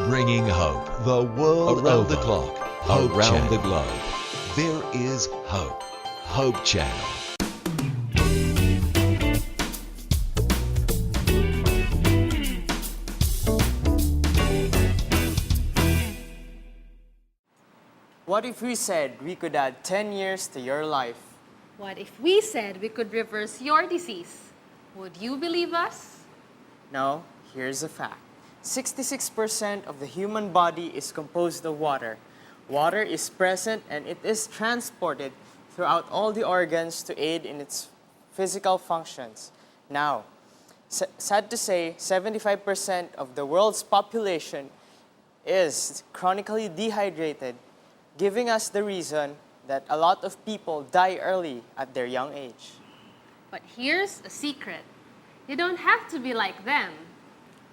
Bringing hope the world Around over. the clock. Hope Around Channel. the globe. There is hope. Hope Channel. What if we said we could add 10 years to your life? What if we said we could reverse your disease? Would you believe us? No, here's a fact. 66% of the human body is composed of water. Water is present and it is transported throughout all the organs to aid in its physical functions. Now, sad to say, 75% of the world's population is chronically dehydrated, giving us the reason that a lot of people die early at their young age. But here's a secret. You don't have to be like them.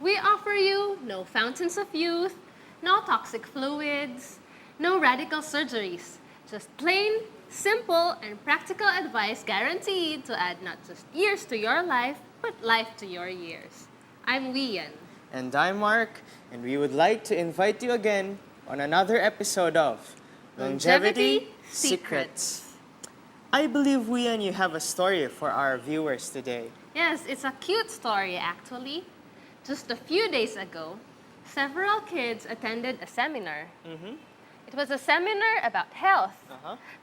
We offer you no fountains of youth, no toxic fluids, no radical surgeries. Just plain, simple, and practical advice guaranteed to add not just years to your life, but life to your years. I'm Weanne. And I'm Mark, and we would like to invite you again on another episode of Longevity Secrets. I believe, Weanne, you have a story for our viewers today. Yes, it's a cute story actually. Just a few days ago, several kids attended a seminar. It was a seminar about health.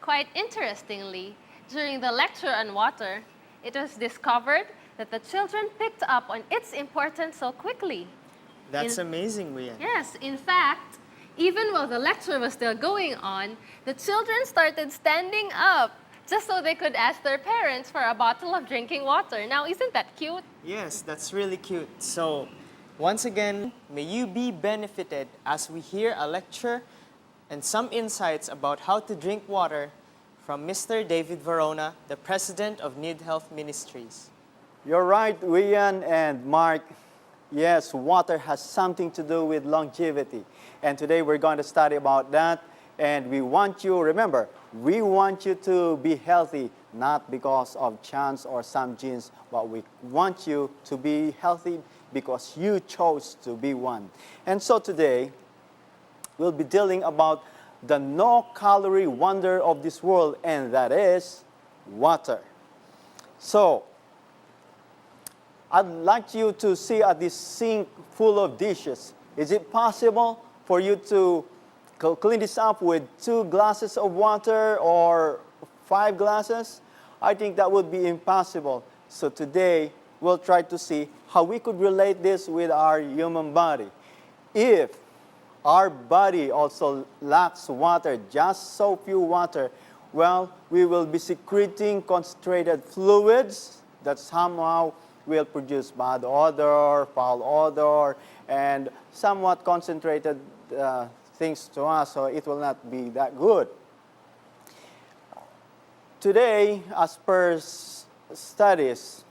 Quite interestingly, during the lecture on water, it was discovered that the children picked up on its importance so quickly. That's amazing, Weanne. Yes, in fact, even while the lecture was still going on, the children started standing up just so they could ask their parents for a bottle of drinking water. Now, isn't that cute? Yes, that's really cute. So, once again, may you be benefited as we hear a lecture and some insights about how to drink water from Mr. David Varona, the President of Need Health Ministries. You're right, Weanne and Mark. Yes, water has something to do with longevity. And today we're going to study about that. And we want you, remember, we want you to be healthy, not because of chance or some genes, but we want you to be healthy because you chose to be one. And so today, we'll be dealing about the no-calorie wonder of this world, and that is water. So, I'd like you to see at this sink full of dishes. Is it possible for you to clean this up with 2 glasses of water or 5 glasses? I think that would be impossible. So today, we'll try to see how we could relate this with our human body. If our body also lacks water, just so few water, well, we will be secreting concentrated fluids that somehow will produce bad odor, foul odor, and somewhat concentrated things to us, so it will not be that good. Today, as per studies,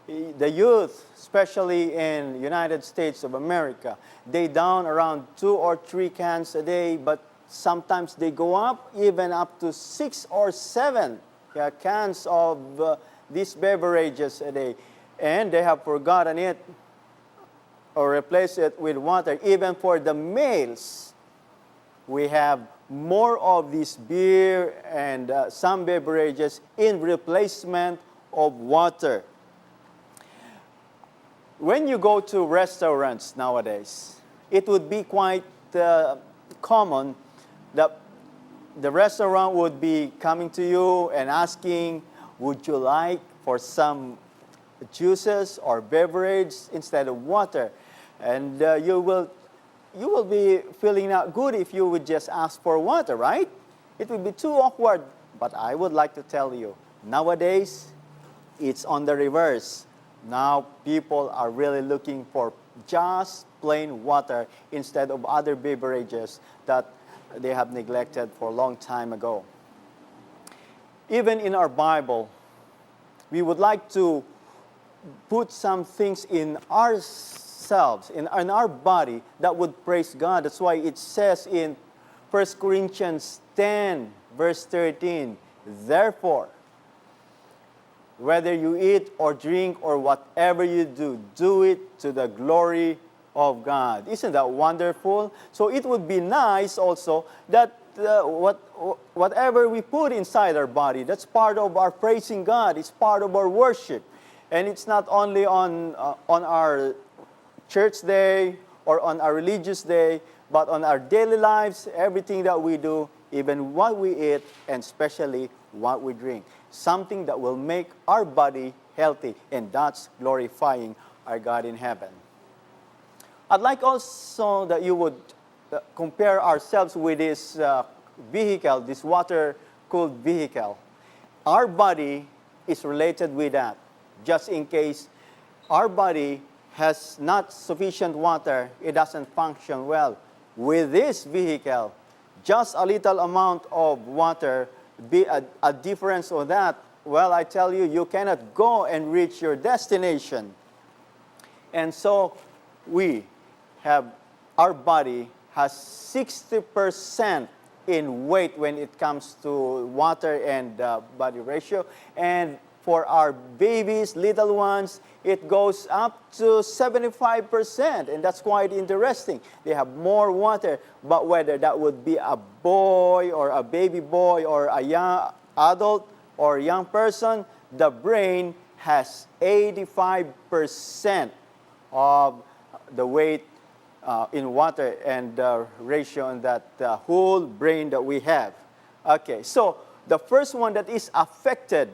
the youth, especially in United States of America, they down around 2 or 3 cans a day, but sometimes they go up even up to 6 or 7 cans of these beverages a day. And they have forgotten it or replaced it with water. Even for the males, we have more of this beer and some beverages in replacement of water. When you go to restaurants nowadays, it would be quite common that the restaurant would be coming to you and asking, would you like for some juices or beverage instead of water? And you will be feeling not good if you would just ask for water, right? It would be too awkward. But I would like to tell you, nowadays, it's on the reverse. Now people are really looking for just plain water instead of other beverages that they have neglected for a long time ago. Even in our Bible, we would like to put some things in ourselves, in our body, that would praise God. That's why it says in 1 Corinthians 10, verse 13, therefore, whether you eat or drink or whatever you do, do it to the glory of God. Isn't that wonderful? So it would be nice also that whatever we put inside our body, that's part of our praising God. It's part of our worship. And it's not only on our church day or on our religious day, but on our daily lives, everything that we do, even what we eat, and especially what we drink. Something that will make our body healthy, and that's glorifying our God in heaven. I'd like also that you would compare ourselves with this vehicle, this water-cooled vehicle. Our body is related with that. Just in case our body has not sufficient water, it doesn't function well. With this vehicle, just a little amount of water, be a difference of that, well, I tell you, you cannot go and reach your destination. And so our body has 60% in weight when it comes to water and body ratio. And for our babies, little ones, it goes up to 75%. And that's quite interesting. They have more water. But whether that would be a boy or a baby boy or a young adult or young person, the brain has 85% of the weight in water and the ratio in that whole brain that we have. Okay, so the first one that is affected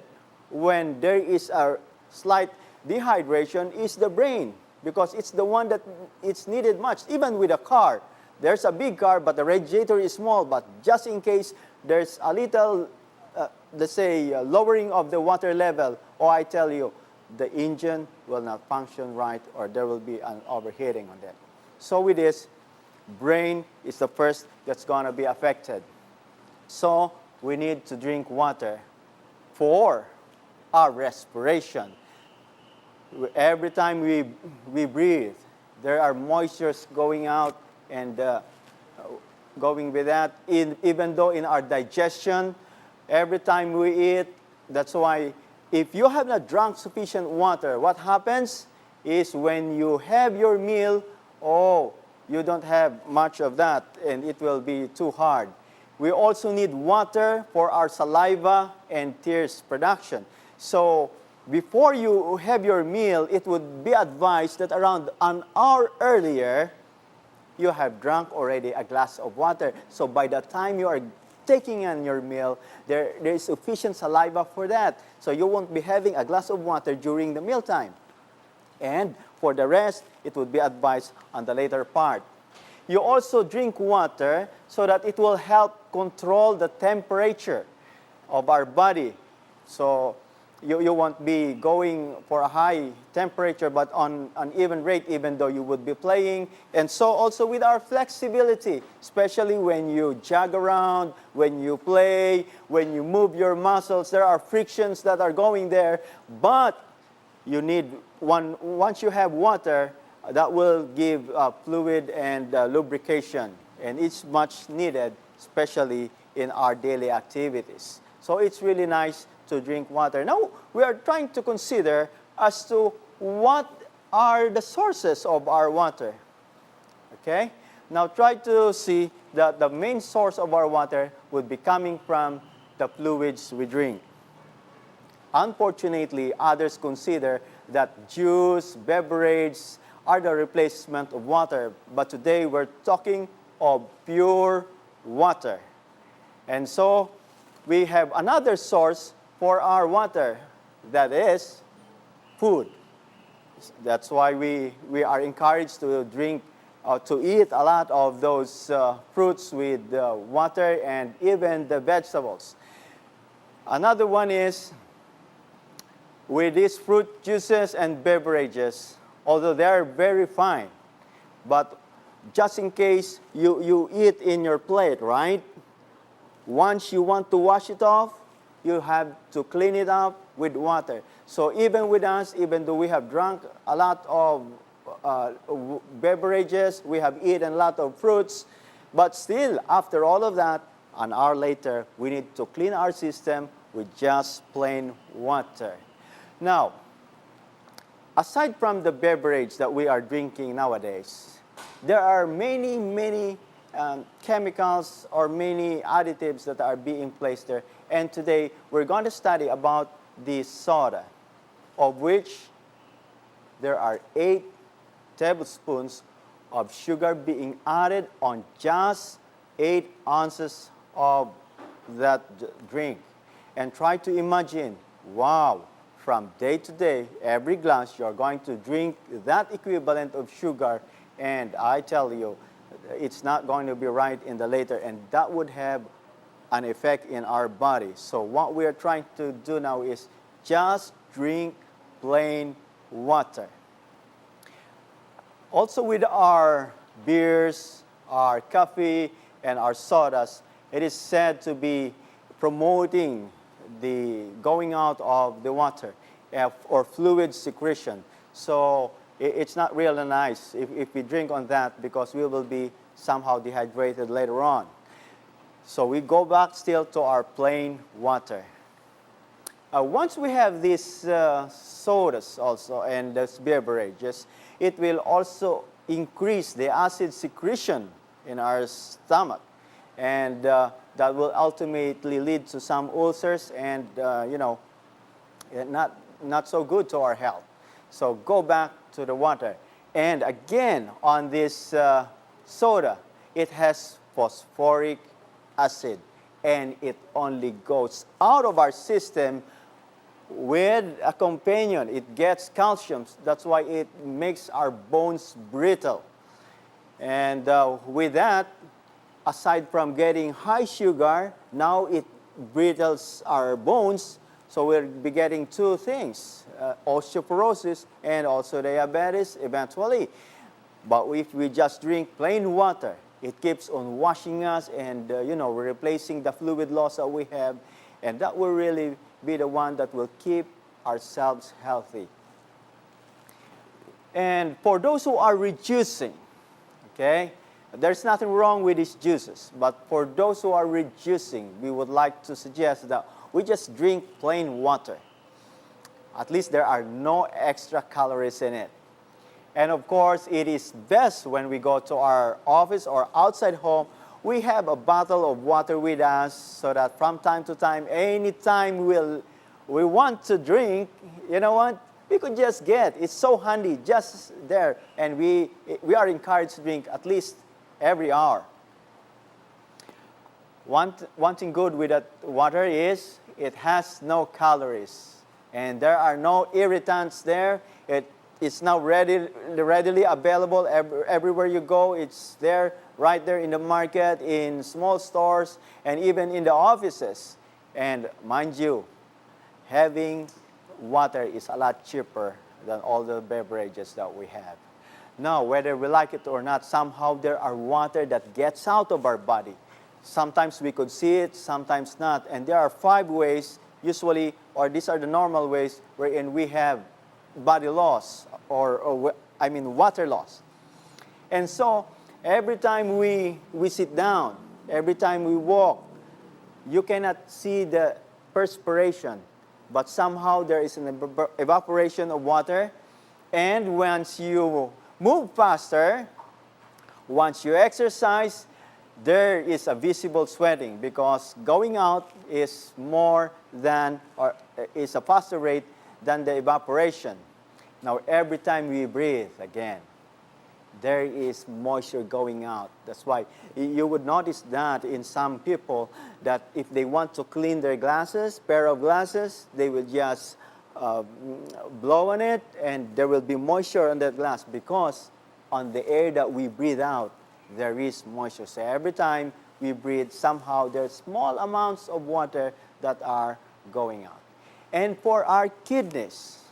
when there is a slight dehydration is the brain, because it's the one that it's needed much. Even with a car, there's a big car, but the radiator is small, but just in case there's a little, let's say, lowering of the water level, or I tell you, the engine will not function right, or there will be an overheating on that. So with this, brain is the first that's going to be affected. So we need to drink water for our respiration. Every time we breathe, there are moistures going out and going with that. Even though in our digestion, every time we eat, that's why if you have not drunk sufficient water, what happens is when you have your meal, you don't have much of that, and it will be too hard. We also need water for our saliva and tears production. So before you have your meal, it would be advised that around an hour earlier, you have drunk already a glass of water. So by the time you are taking in your meal, there is sufficient saliva for that. So you won't be having a glass of water during the mealtime. And for the rest, it would be advised on the later part. You also drink water so that it will help control the temperature of our body. So you won't be going for a high temperature, but on an even rate, even though you would be playing. And so also with our flexibility, especially when you jog around, when you play, when you move your muscles, there are frictions that are going there. But you need once you have water, that will give fluid and lubrication. And it's much needed, especially in our daily activities. So it's really nice to drink water. Now, we are trying to consider as to what are the sources of our water. Okay? Now, try to see that the main source of our water would be coming from the fluids we drink. Unfortunately, others consider that juice, beverage are the replacement of water. But today, we're talking of pure water. And so, we have another source for our water, that is food. That's why we are encouraged to drink, to eat a lot of those fruits with water and even the vegetables. Another one is with these fruit juices and beverages, although they are very fine, but just in case you eat in your plate, right? Once you want to wash it off, you have to clean it up with water. So even with us, even though we have drunk a lot of beverages, we have eaten a lot of fruits, but still, after all of that, an hour later, we need to clean our system with just plain water. Now, aside from the beverage that we are drinking nowadays, there are many chemicals or many additives that are being placed there. And today we're going to study about the soda, of which there are 8 tablespoons of sugar being added on just 8 ounces of that drink. And try to imagine, wow, from day to day, every glass you're going to drink that equivalent of sugar, and I tell you, it's not going to be right in the later, and that would have an effect in our body. So what we are trying to do now is just drink plain water. Also with our beers, our coffee, and our sodas, it is said to be promoting the going out of the water or fluid secretion. So it's not really nice if we drink on that, because we will be somehow dehydrated later on. So we go back still to our plain water. Once we have these sodas also and these beverages, it will also increase the acid secretion in our stomach. And that will ultimately lead to some ulcers and, not so good to our health. So go back to the water. And again, on this soda, it has phosphoric acid. And it only goes out of our system with a companion. It gets calcium. That's why it makes our bones brittle. And with that, aside from getting high sugar, now it brittles our bones. So we'll be getting 2 things, osteoporosis and also diabetes eventually. But if we just drink plain water, it keeps on washing us and, we're replacing the fluid loss that we have. And that will really be the one that will keep ourselves healthy. And for those who are reducing, okay, there's nothing wrong with these juices. But for those who are reducing, we would like to suggest that we just drink plain water. At least there are no extra calories in it. And of course, it is best when we go to our office or outside home, we have a bottle of water with us so that from time to time, anytime we want to drink, you know what? We could just get. It's so handy, just there. And we are encouraged to drink at least every hour. One thing good with that water is it has no calories. And there are no irritants there. It's now readily available everywhere you go. It's there, right there in the market, in small stores, and even in the offices. And mind you, having water is a lot cheaper than all the beverages that we have. Now, whether we like it or not, somehow there are water that gets out of our body. Sometimes we could see it, sometimes not. And there are 5 ways, usually, or these are the normal ways, wherein we have body loss, or water loss. And so, every time we sit down, every time we walk, you cannot see the perspiration, but somehow there is an evaporation of water. And once you move faster, once you exercise, there is a visible sweating, because going out is more than, or is a faster rate than the evaporation. Now, every time we breathe again, there is moisture going out. That's why you would notice that in some people, that if they want to clean their glasses, pair of glasses, they will just blow on it, and there will be moisture on that glass, because on the air that we breathe out, there is moisture. So every time we breathe, somehow there's small amounts of water that are going out. And for our kidneys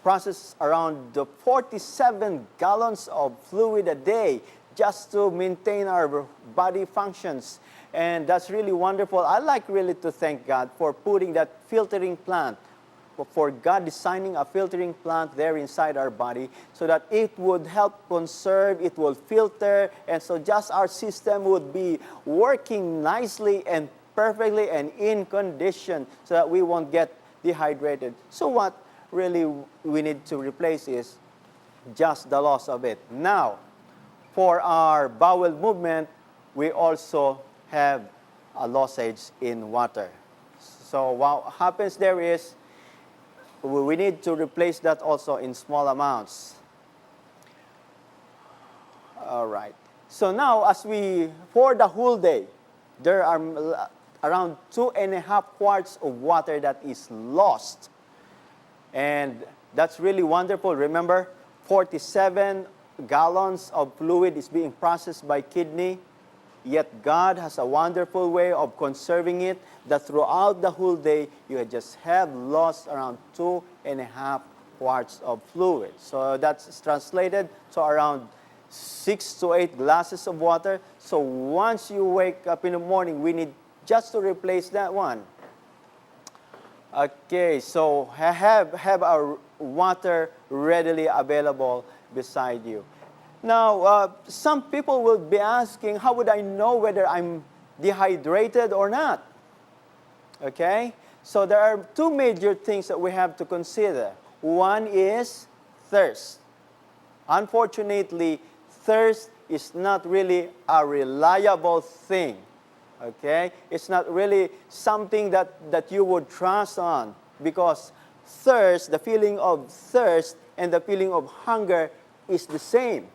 process around 47 gallons of fluid a day just to maintain our body functions. And that's really wonderful. I like really to thank God for putting that filtering plant, for God designing a filtering plant there inside our body so that it would help conserve, it will filter, and so just our system would be working nicely and perfectly and in condition so that we won't get dehydrated. So what? really we need to replace is just the loss of it. Now, for our bowel movement, we also have a lossage in water. So what happens there is we need to replace that also in small amounts. All right. So now, for the whole day, there are around 2.5 quarts of water that is lost. And that's really wonderful. Remember, 47 gallons of fluid is being processed by kidney. Yet God has a wonderful way of conserving it, that throughout the whole day, you just have lost around 2.5 quarts of fluid. So that's translated to around 6 to 8 glasses of water. So once you wake up in the morning, we need just to replace that one. Okay, so have our water readily available beside you. Now, some people will be asking, how would I know whether I'm dehydrated or not? Okay, so there are two major things that we have to consider. One is thirst. Unfortunately, thirst is not really a reliable thing. Okay, it's not really something that you would trust on, because thirst, the feeling of thirst and the feeling of hunger is the same.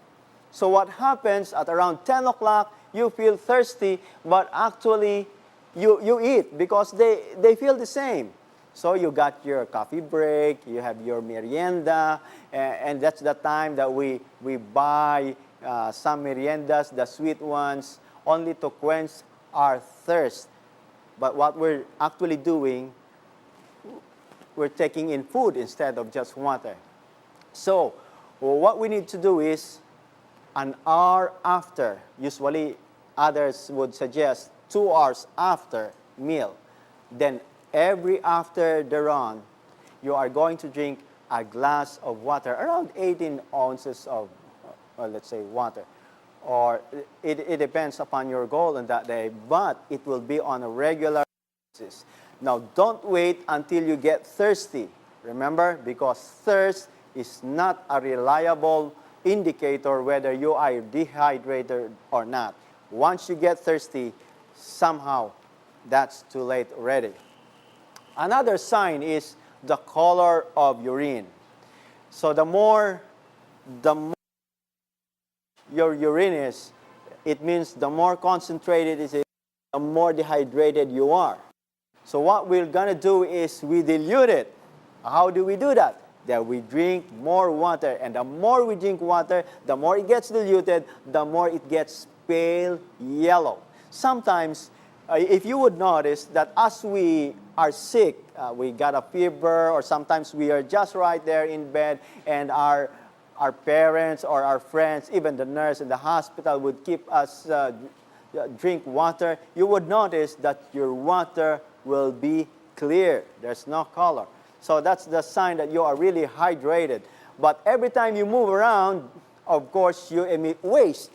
So what happens at around 10 o'clock, you feel thirsty, but actually you eat because they feel the same. So you got your coffee break, you have your merienda, and that's the time that we buy some meriendas, the sweet ones, only to quench our thirst. But what we're actually doing, we're taking in food instead of just water. So what we need to do is, an hour after, usually others would suggest 2 hours after meal, then every after the run, you are going to drink a glass of water, around 18 ounces of, let's say, water. Or it depends upon your goal on that day, but it will be on a regular basis. Now, don't wait until you get thirsty. Remember, because thirst is not a reliable indicator whether you are dehydrated or not. Once you get thirsty, somehow that's too late already. Another sign is the color of urine. So the more your urine is, it means the more concentrated it is, the more dehydrated you are. So what we're gonna do is we dilute it. How do we do that? That we drink more water, and the more we drink water, the more it gets diluted, the more it gets pale yellow. Sometimes, if you would notice that as we are sick, we got a fever, or sometimes we are just right there in bed, and our parents or our friends, even the nurse in the hospital, would keep us drink water, you would notice that your water will be clear. There's no color. So that's the sign that you are really hydrated. But every time you move around, of course, you emit waste.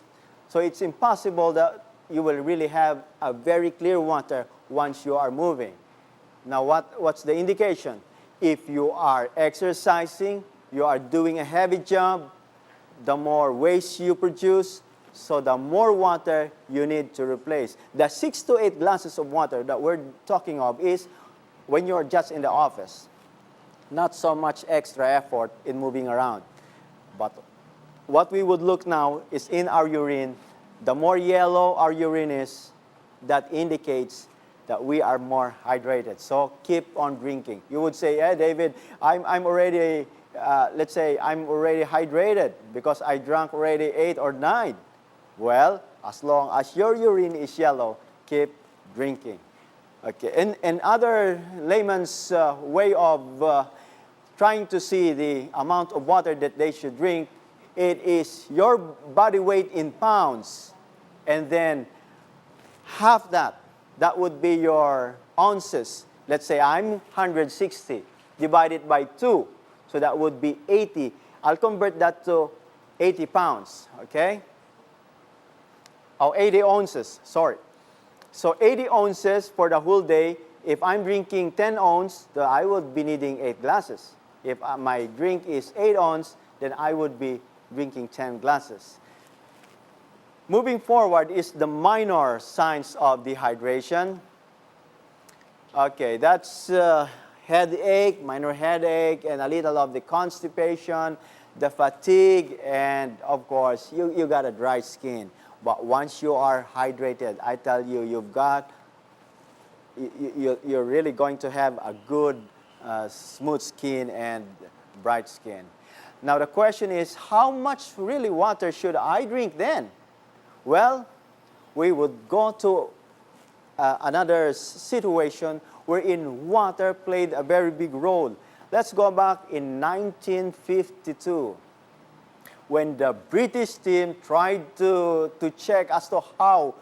So it's impossible that you will really have a very clear water once you are moving. Now, what's the indication? If you are exercising, you are doing a heavy job, the more waste you produce, so the more water you need to replace. The 6 to 8 glasses of water that we're talking of is when you're just in the office. Not so much extra effort in moving around. But what we would look now is in our urine. The more yellow our urine is, that indicates that we are more hydrated. So keep on drinking. You would say, hey, David, I'm already, let's say, I'm already hydrated because I drank already 8 or 9. Well, as long as your urine is yellow, keep drinking. Okay, and other layman's way of trying to see the amount of water that they should drink, it is your body weight in pounds, and then half that would be your ounces. Let's say I'm 160, divided by 2, so that would be 80. I'll convert that to 80 pounds, okay? Oh, 80 ounces, sorry. So 80 ounces for the whole day. If I'm drinking 10 ounces, I would be needing 8 glasses. If my drink is 8 ounces, then I would be drinking 10 glasses. Moving forward is the minor signs of dehydration. Okay, that's headache, minor headache, and a little of the constipation, the fatigue, and of course, you got a dry skin. But once you are hydrated, I tell you, you're really going to have a good, smooth skin and bright skin. Now the question is, how much really water should I drink then? Well, we would go to another situation wherein water played a very big role. Let's go back in 1952 when the British team tried to check as to how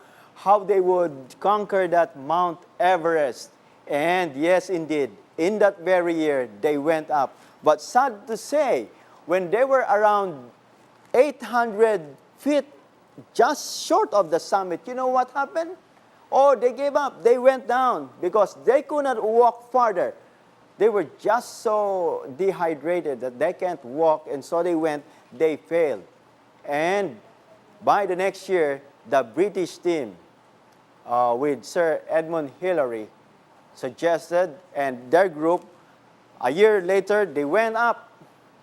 they would conquer that Mount Everest. And yes, indeed, in that very year, they went up. But sad to say, when they were around 800 feet, just short of the summit, you know what happened? Oh, they gave up. They went down because they could not walk farther. They were just so dehydrated that they can't walk, and so they failed. And by the next year, the British team with Sir Edmund Hillary suggested, and their group, a year later, they went up.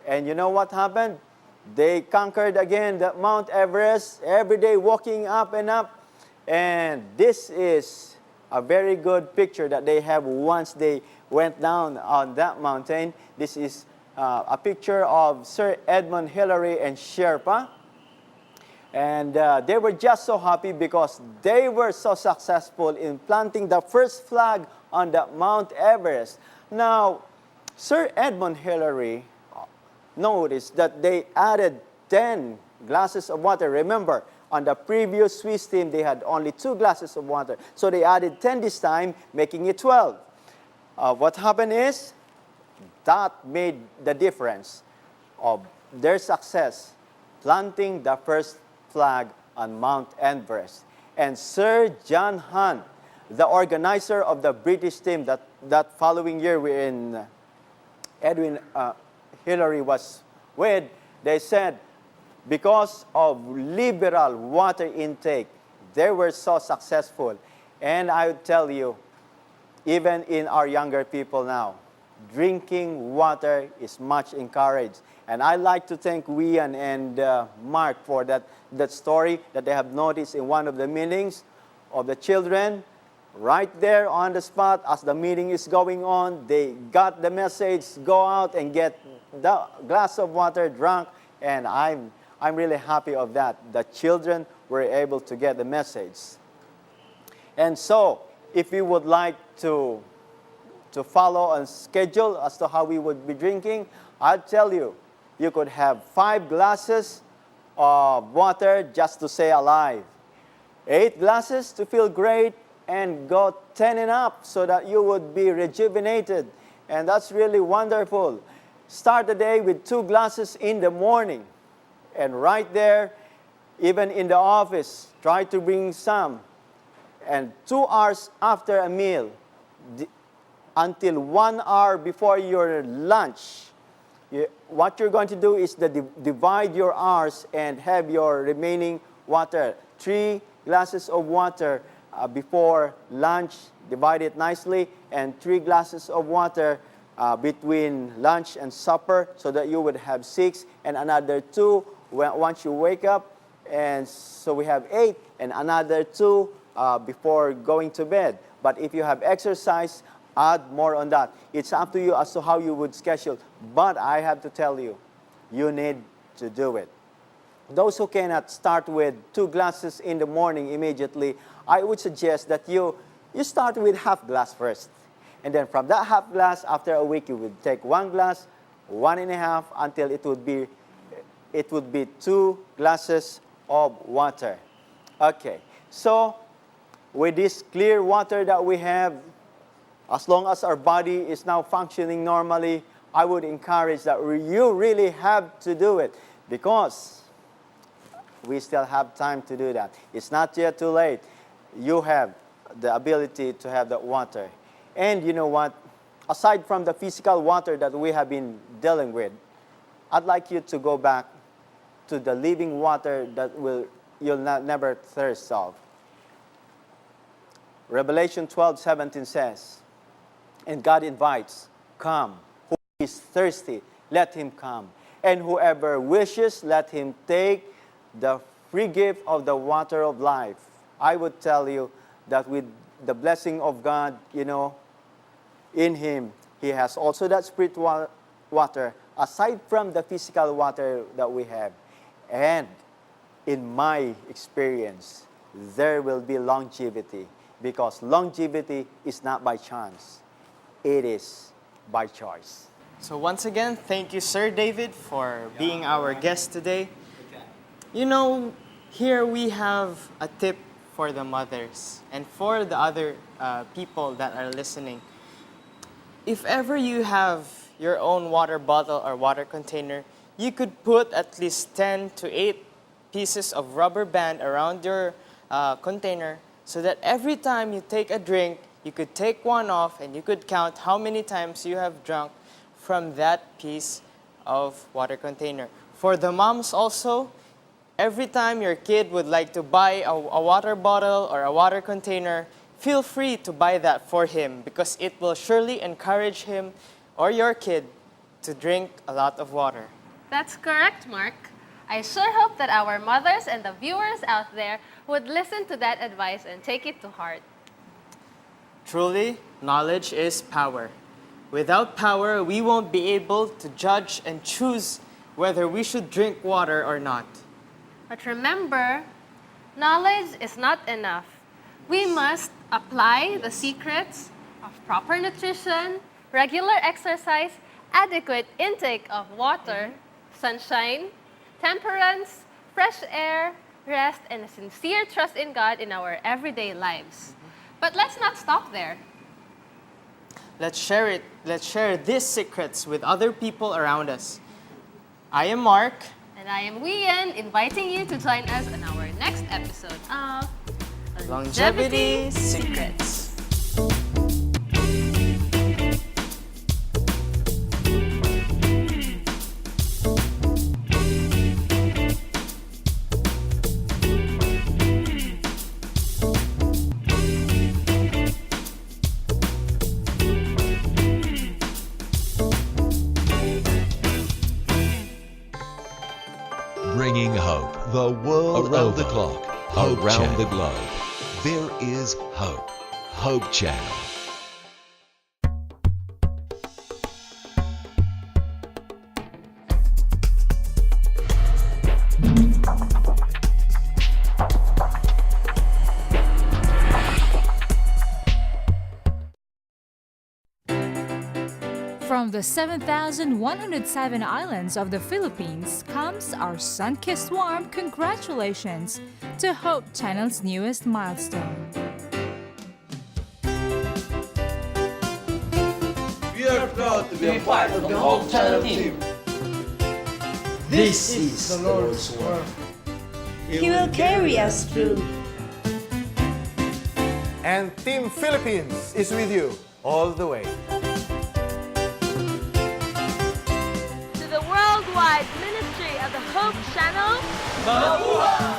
And you know what happened? They conquered again the Mount Everest, every day walking up and up. And this is a very good picture that they have once they went down on that mountain. This is a picture of Sir Edmund Hillary and Sherpa. And they were just so happy because they were so successful in planting the first flag on the Mount Everest. Now, Sir Edmund Hillary noticed that they added 10 glasses of water. Remember, on the previous Swiss team, they had only 2 glasses of water. So they added 10 this time, making it 12. What happened is, that made the difference of their success, planting the first flag on Mount Everest. And Sir John Hunt, the organizer of the British team that following year wherein Edwin Hillary was with, they said, because of liberal water intake, they were so successful. And I would tell you, even in our younger people now, drinking water is much encouraged. And I like to thank Weanne and Mark for that story that they have noticed in one of the meetings of the children. Right there on the spot, as the meeting is going on, they got the message, go out and get the glass of water drunk, and I'm really happy of that. The children were able to get the message. And so, if you would like to follow a schedule as to how we would be drinking, I'll tell you, you could have 5 glasses of water just to stay alive, 8 glasses to feel great, and go 10 and up so that you would be rejuvenated. And that's really wonderful. Start the day with 2 glasses in the morning. And right there, even in the office, try to bring some. And 2 hours after a meal, until 1 hour before your lunch, what you're going to do is divide your hours and have your remaining water. 3 glasses of water before lunch, divide it nicely, and 3 glasses of water between lunch and supper, so that you would have 6, and another 2 once you wake up, and so we have 8, and another 2 before going to bed. But if you have exercise, add more on that. It's up to you as to how you would schedule, but I have to tell you, you need to do it. Those who cannot start with 2 glasses in the morning immediately, I would suggest that you start with half glass first. And then from that half glass, after a week, you would take 1 glass, 1.5, until it would be 2 glasses of water. Okay, so with this clear water that we have, as long as our body is now functioning normally, I would encourage that you really have to do it, because we still have time to do that. It's not yet too late. You have the ability to have that water. And you know what? aside from the physical water that we have been dealing with, I'd like you to go back to the living water that you'll never thirst of. Revelation 12:17 says, and God invites, come, who is thirsty, let him come. And whoever wishes, let him take the free gift of the water of life. I would tell you that with the blessing of God, in him, he has also that spiritual water, aside from the physical water that we have. And in my experience, there will be longevity, because longevity is not by chance. It is by choice. So once again, thank you, Sir David, for being our guest today. Here we have a tip for the mothers and for the other people that are listening. If ever you have your own water bottle or water container, you could put at least 10 to 8 pieces of rubber band around your container, so that every time you take a drink, you could take one off and you could count how many times you have drunk from that piece of water container. For the moms also, every time your kid would like to buy a water bottle or a water container, feel free to buy that for him, because it will surely encourage him or your kid to drink a lot of water. That's correct, Mark. I sure hope that our mothers and the viewers out there would listen to that advice and take it to heart. Truly, knowledge is power. Without power, we won't be able to judge and choose whether we should drink water or not. But remember, knowledge is not enough. We must apply the secrets of proper nutrition, regular exercise, adequate intake of water, sunshine, temperance, fresh air, rest, and a sincere trust in God in our everyday lives. But let's not stop there. Let's share it. Let's share these secrets with other people around us. I am Mark. And I am Weanne, inviting you to join us on our next episode of Longevity Secrets. Bringing hope the world Around over. the clock. Hope Around Channel. the globe. There is hope. Hope Channel. From the 7,107 islands of the Philippines comes our sun-kissed warm congratulations to Hope Channel's newest milestone. We are proud to be a part of the Hope Channel team. This is the Lord's work. He will carry us through. And Team Philippines is with you all the way. to the worldwide ministry of the Hope Channel. Mabuhay!